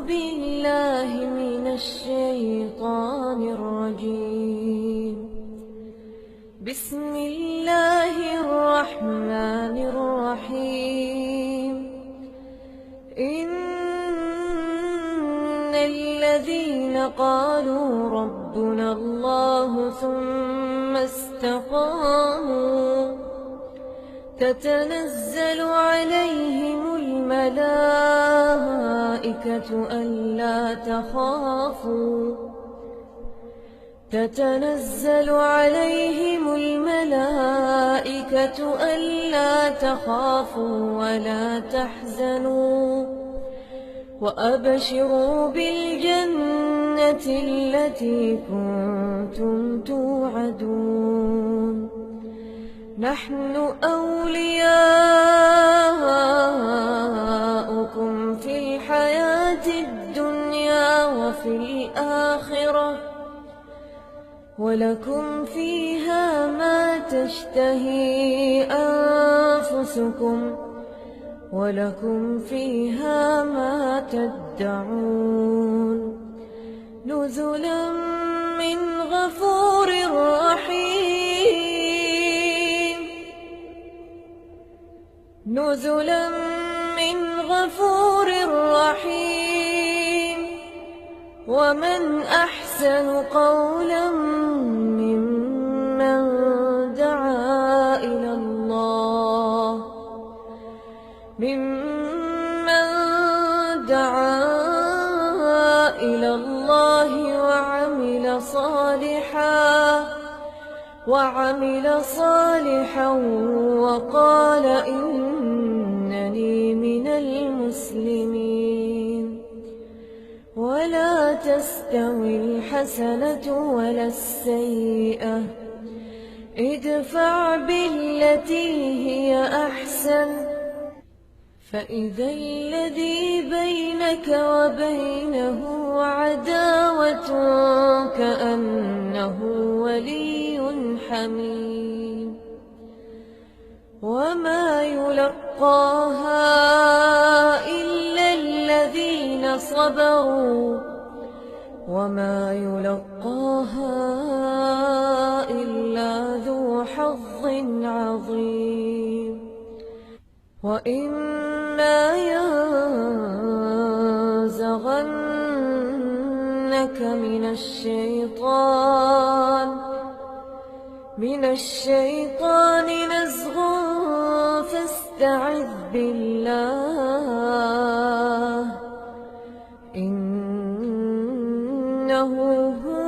بالله من الشيطان الرجيم. بسم الله الرحمن الرحيم. إن الذين قالوا ربنا الله ثم استقاموا تتنزل عليهم الملائكة ألا تخافوا ولا تحزنوا وأبشروا بالجنة التي كنتم توعدون. نحن أولياؤكم في الحياة الدنيا وفي الآخرة، ولكم فيها ما تشتهي أنفسكم ولكم فيها ما تدعون. نزلا من غفور رحيم. نزلا من غفور رحيم. ومن أحسن قولا ممن دعا إلى الله وعمل صالحا وقال إنني من المسلمين. ولا تستوي الحسنة ولا السيئة، ادفع بالتي هي أحسن، فإذا الذي بينك وبينه عداوة كأنه ولي حميم. وما يلقاها إلا الذين صبروا وما يلقاها إلا ذو حظ عظيم. وإما ينزغنك من الشيطان نزغ فاستعذ بالله إنه هو